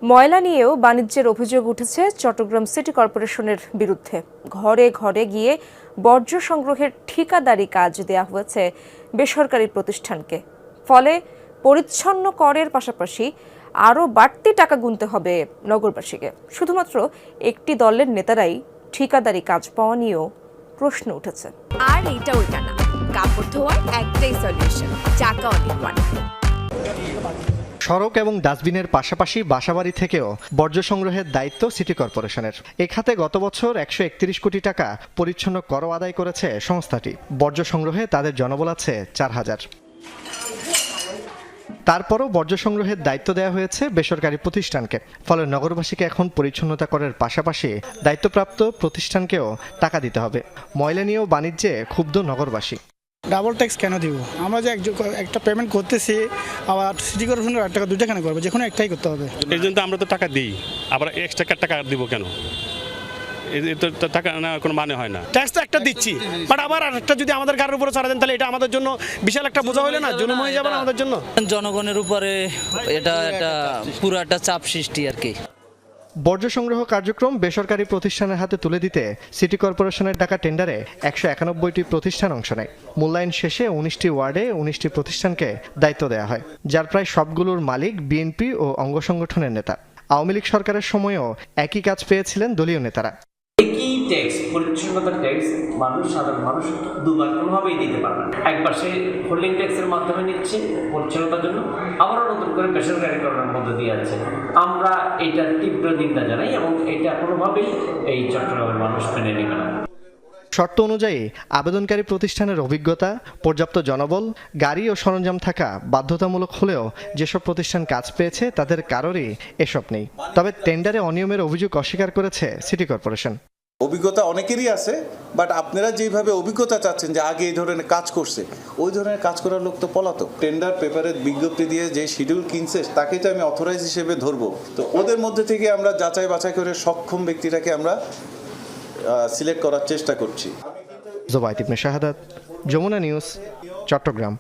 ময়লা নিয়েও বাণিজ্যের অভিযোগ উঠেছে চট্টগ্রাম সিটি কর্পোরেশনের বিরুদ্ধে। ঘরে ঘরে গিয়ে বর্জ্য সংগ্রহের ঠিকাদারি কাজ দেয়া হয়েছে বেসরকারি প্রতিষ্ঠানকে। ফলে পরিচ্ছন্ন করের পাশাপাশি আরও বাড়তি টাকা গুনতে হবে নগরবাসীকে। শুধুমাত্র একটি দলের নেতারাই ঠিকাদারি কাজ পাওয়া নিয়েও প্রশ্ন উঠেছে। আর এইটা ওইটা না, কাপড় ধোয়ার একটাই সলিউশন, চাকা অল-ইন-ওয়ান। সড়ক এবং ডাস্টবিনের পাশাপাশি বাসাবাড়ি থেকেও বর্জ্য সংগ্রহের দায়িত্ব সিটি কর্পোরেশনের। এ খাতে গত বছর 131 কোটি টাকা পরিচ্ছন্ন কর আদায় করেছে সংস্থাটি। বর্জ্য সংগ্রহে তাদের জনবল আছে 4000। তারপরও বর্জ্য সংগ্রহের দায়িত্ব দেওয়া হয়েছে বেসরকারি প্রতিষ্ঠানকে। ফলে নগরবাসীকে এখন পরিচ্ছন্নতা করার পাশাপাশি দায়িত্বপ্রাপ্ত প্রতিষ্ঠানকেও টাকা দিতে হবে। ময়লা নিয়েও বাণিজ্যে ক্ষুব্ধ নগরবাসী। ডাবল ট্যাক্স কেন দিব? আমরা যে একটা পেমেন্ট করতেছি, আবার সিটি কর্পোরেশনের 8 টাকা 2 টাকা কেন করবো? যে কোনো একটাই করতে হবে। এই জন্য আমরা তো টাকা দিই, আবার এক্সট্রা টাকা দিব কেন? তো টাকা না কোনো মানে হয় না। ট্যাক্স তো একটা দিচ্ছি, বাট আবার আরেকটা যদি আমাদের গাড়ির উপরে ছাড়া দেন, তাহলে এটা আমাদের জন্য বিশাল একটা বোঝা হলে না, জুলুম হয়ে যাবে না আমাদের জন্য। জনগণের উপরে এটা একটা পুরো একটা চাপ সৃষ্টি আর কি। বর্জ্য সংগ্রহ কার্যক্রম বেসরকারি প্রতিষ্ঠানের হাতে তুলে দিতে সিটি কর্পোরেশনের ডাকা টেন্ডারে 191টি প্রতিষ্ঠান অংশ নেয়। মূল্যায়ন শেষে 19টি ওয়ার্ডে 19টি প্রতিষ্ঠানকে দায়িত্ব দেওয়া হয়, যার প্রায় সবগুলোর মালিক বিএনপি ও অঙ্গ সংগঠনের নেতা। আওয়ামী লীগ সরকারের সময়ও একই কাজ পেয়েছিলেন দলীয় নেতারা। একই ট্যাক্স, পরিচ্ছন্নতার ট্যাক্স সাধারণ মানুষ দুবার কোনোভাবেই দিতে পারবে না। একবার সে হোল্ডিং ট্যাক্সের মাধ্যমে নিচ্ছে পরিচ্ছন্নতার জন্য, আবারও নতুন করে বেসরকারিকরণের মধ্যে দিয়ে আছে। আমরা এটার তীব্র নিন্দা জানাই এবং এটা কোনোভাবেই এই চট্টগ্রামের মানুষ মেনে নেবে না। শর্ত অনুযায়ী আবেদনকারী প্রতিষ্ঠানের অভিজ্ঞতা, পর্যাপ্ত জনবল, গাড়ি ও সরঞ্জাম থাকা বাধ্যতামূলক হলেও যেসব প্রতিষ্ঠান কাজ পেয়েছে তাদের কারোরই এসব নেই। তবে টেন্ডারে অনিয়মের অভিযোগ অস্বীকার করেছে সিটি কর্পোরেশন। অভিজ্ঞতা অনেকেরই আছে, বাট আপনারা যেভাবে অভিজ্ঞতা চাচ্ছেন যে আগে এই ধরনের কাজ করছে, ওই ধরনের কাজ করার লোক তো পলাতক। টেন্ডার পেপারে বিজ্ঞপ্তি দিয়ে যে শিডিউল কিনছে তাকে তো আমি অথরাইজ হিসেবে ধরবো। তো ওদের মধ্যে থেকে আমরা যাচাই বাছাই করে সক্ষম ব্যক্তিটাকে আমরা সিলেক্ট করার চেষ্টা করছি। জোবায়েদ ইবনে শাহাদাত, যমুনা নিউজ, চট্টগ্রাম।